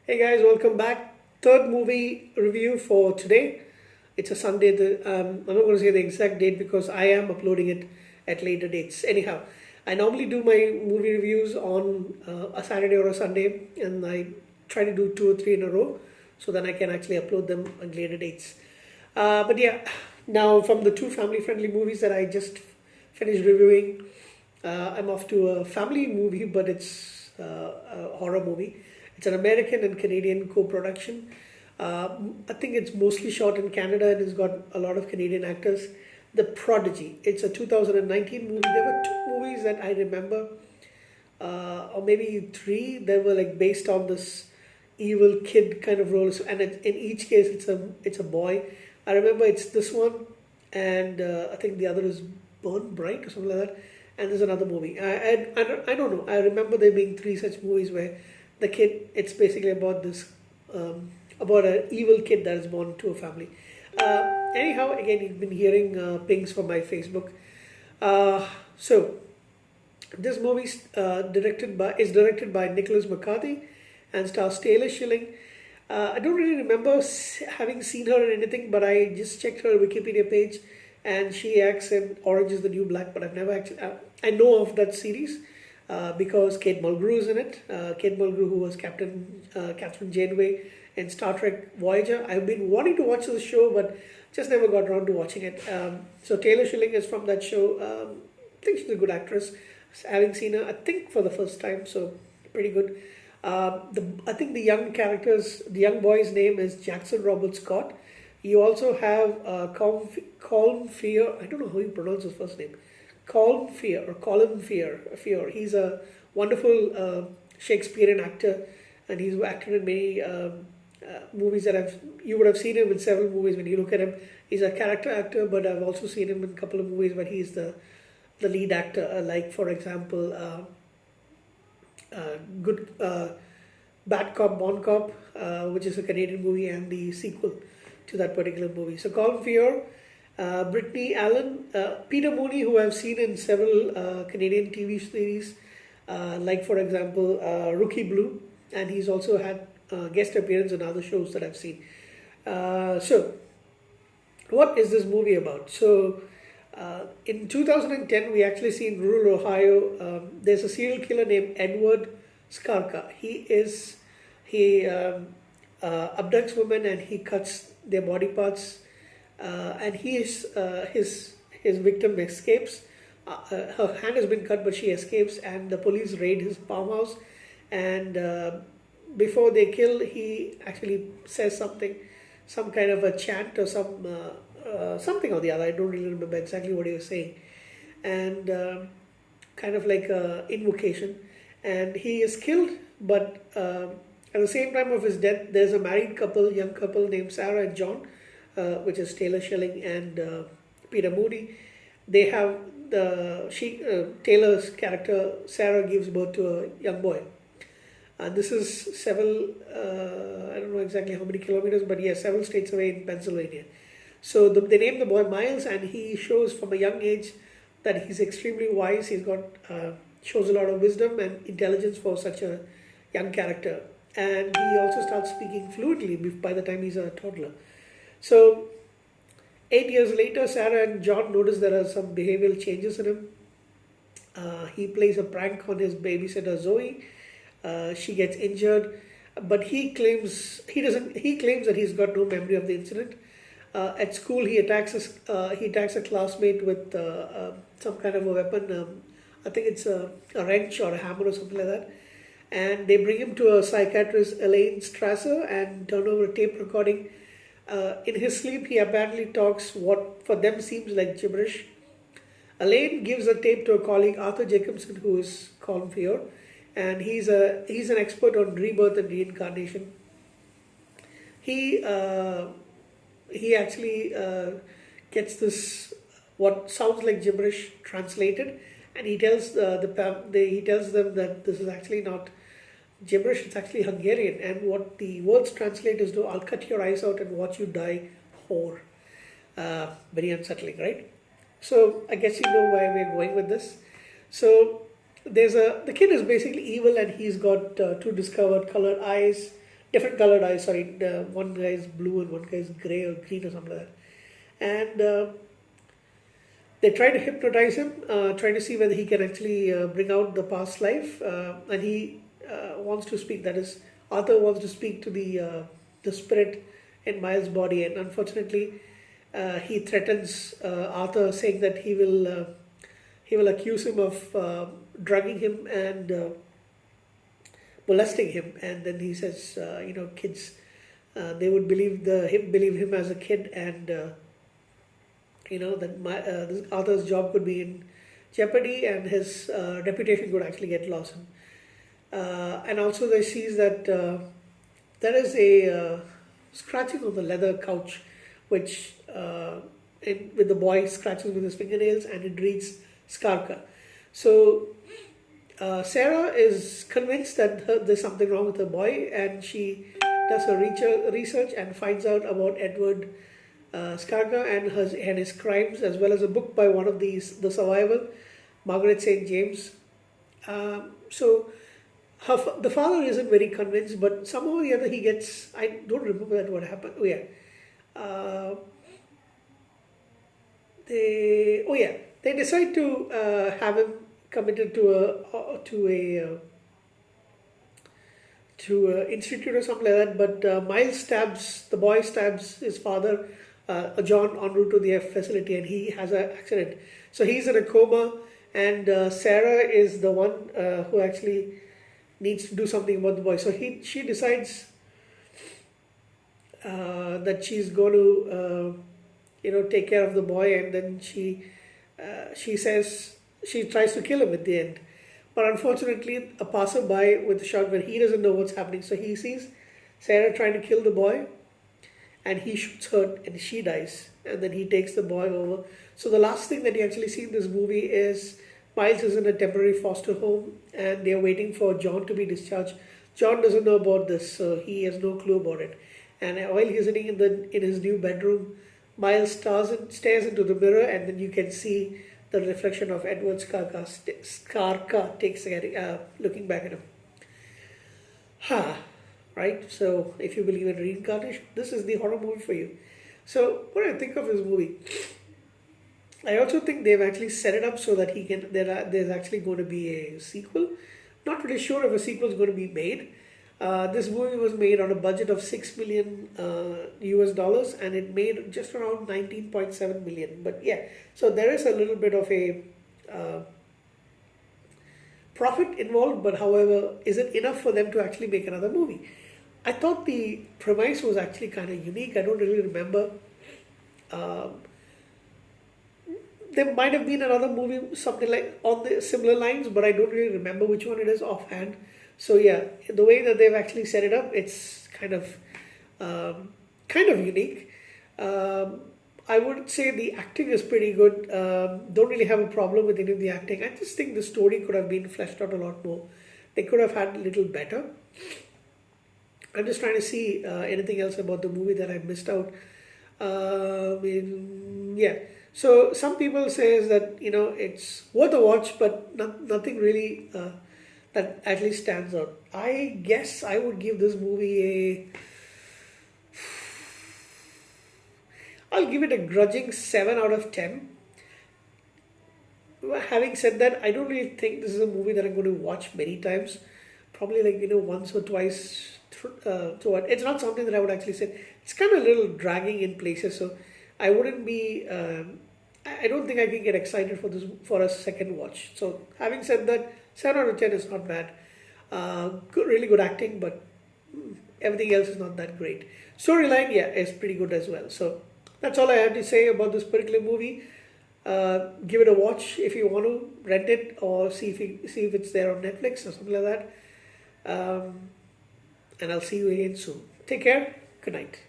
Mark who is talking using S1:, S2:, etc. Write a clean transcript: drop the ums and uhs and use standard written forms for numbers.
S1: Hey guys, welcome back. Third movie review for today. It's a Sunday. I'm not going to say the exact date because I am uploading it at later dates. Anyhow, I normally do my movie reviews on a Saturday or a Sunday, and I try to do two or three in a row so then I can actually upload them on later dates. But yeah, now from the two family friendly movies that I just finished reviewing, I'm off to a family movie, but it's a horror movie. It's an American and Canadian co-production. I think it's mostly shot in Canada and it's got a lot of Canadian actors. The Prodigy. It's a 2019 movie. There were two movies that I remember, or maybe three. That were like based on this evil kid kind of roles, and in each case, it's a boy. I remember it's this one, and I think the other is Burn Bright or something like that. And there's another movie. I don't know. I remember there being three such movies where the kid. It's basically about this about an evil kid that is born to a family. Anyhow, again, you've been hearing pings from my Facebook. So this movie directed by Nicholas McCarthy and stars Taylor Schilling. I don't really remember having seen her in anything, but I just checked her Wikipedia page, and she acts in Orange Is the New Black. But I've never actually. I know of that series because Kate Mulgrew is in it. Kate Mulgrew, who was Captain Janeway in Star Trek Voyager. I've been wanting to watch the show, but just never got around to watching it. So Taylor Schilling is from that show. I think she's a good actress. Having seen her, I think for the first time, so pretty good. I think the young boy's name is Jackson Robert Scott. You also have Colm Fear. I don't know how you pronounce his first name. Colm Fear. He's a wonderful Shakespearean actor, and he's acted in many movies that you would have seen him in several movies. When you look at him, he's a character actor, but I've also seen him in a couple of movies where he's the lead actor. Like for example, good Bad Cop, Bon Cop, which is a Canadian movie, and the sequel to that particular movie. So Colin Fear, Brittany Allen, Peter Mooney, who I've seen in several Canadian TV series, like for example Rookie Blue, and he's also had guest appearance in other shows that I've seen. So, what is this movie about? So, in 2010, we actually see in rural Ohio, there's a serial killer named Edward Skarka. He abducts women and he cuts their body parts, and his victim escapes. Her hand has been cut, but she escapes, and the police raid his farmhouse. And before they kill, he actually says some kind of a chant or something or the other. I don't really remember exactly what he was saying, and kind of like a invocation. And he is killed, but at the same time of his death, there's a young couple named Sarah and John, which is Taylor Schilling and Peter Mooney. They have Taylor's character Sarah gives birth to a young boy, and this is several. I don't know exactly how many kilometers, but yes, several states away in Pennsylvania. So they name the boy Miles, and he shows from a young age that he's extremely wise. He's got shows a lot of wisdom and intelligence for such a young character, and he also starts speaking fluently by the time he's a toddler. So 8 years later, Sarah and John notice there are some behavioral changes in him. He plays a prank on his babysitter Zoe. She gets injured, but he claims that he's got no memory of the incident. At school, he attacks a classmate with some kind of a weapon. I think it's a wrench or a hammer or something like that. And they bring him to a psychiatrist, Elaine Strasser, and turn over a tape recording. In his sleep, he apparently talks what for them seems like gibberish. Elaine gives the tape to a colleague, Arthur Jacobson, who is Colin Fear, and he's an expert on rebirth and reincarnation. He actually gets this what sounds like gibberish translated, and he tells he tells them that this is actually not gibberish, it's actually Hungarian, and what the words translate is, "I'll cut your eyes out and watch you die, whore." Very unsettling, right? So I guess you know where we're going with this. So the kid is basically evil, and he's got two discovered colored eyes, different colored eyes. Sorry, one guy is blue and one guy is gray or green or something like that. And they try to hypnotize him, trying to see whether he can actually bring out the past life. And he wants to speak. That is, Arthur wants to speak to the spirit in Miles' body, and unfortunately, he threatens Arthur, saying that he will accuse him of drugging him and molesting him. And then he says, kids, they would believe him as a kid, and that this Arthur's job could be in jeopardy, and his reputation could actually get lost. And also, they sees that there is a scratching on the leather couch, which with the boy scratches with his fingernails, and it reads Skarka. So Sarah is convinced that there's something wrong with her boy, and she does her research and finds out about Edward Skarka and his crimes, as well as a book by one of the survivor, Margaret St. James. So the father isn't very convinced, but somehow or the other he gets, I don't remember that what happened. Oh yeah. They decide to have him committed to a institute or something like that. But the boy stabs his father, John, en route to the facility, and he has an accident. So he's in a coma, and Sarah is the one who actually needs to do something about the boy. So she decides that she's going to take care of the boy, and then she says she tries to kill him at the end. But unfortunately, a passerby with a shotgun, he doesn't know what's happening, so he sees Sarah trying to kill the boy, and he shoots her, and she dies, and then he takes the boy over. So the last thing that you actually see in this movie is Miles is in a temporary foster home, and they're waiting for John to be discharged. John doesn't know about this, so he has no clue about it. And while he's sitting in his new bedroom, Miles stares into the mirror, and then you can see the reflection of Edward Skarka looking back at him. Right? So if you believe in reincarnation, this is the horror movie for you. So what do I think of this movie? I also think they've actually set it up so that there's actually going to be a sequel. Not really sure if a sequel is going to be made. This movie was made on a budget of $6 million US, and it made just around 19.7 million. But yeah, so there is a little bit of a profit involved, but however, is it enough for them to actually make another movie? I thought the premise was actually kind of unique. I don't really remember. There might have been another movie, something like on the similar lines, but I don't really remember which one it is offhand. So yeah, the way that they've actually set it up, it's kind of unique. I would say the acting is pretty good. Don't really have a problem with any of the acting. I just think the story could have been fleshed out a lot more. They could have had a little better. I'm just trying to see anything else about the movie that I missed out. Yeah. So some people says that it's worth a watch, but nothing really that at least stands out. I guess I would give this movie I'll give it a grudging 7 out of 10. Having said that, I don't really think this is a movie that I'm going to watch many times. Probably once or twice. It's not something that I would actually say. It's kind of a little dragging in places, so I wouldn't be. I don't think I can get excited for a second watch. So having said that, 7 out of 10 is not bad. Really good acting, but everything else is not that great. Storyline, yeah, is pretty good as well. So that's all I have to say about this particular movie. Give it a watch if you want to rent it, or see if it's there on Netflix or something like that. And I'll see you again soon. Take care. Good night.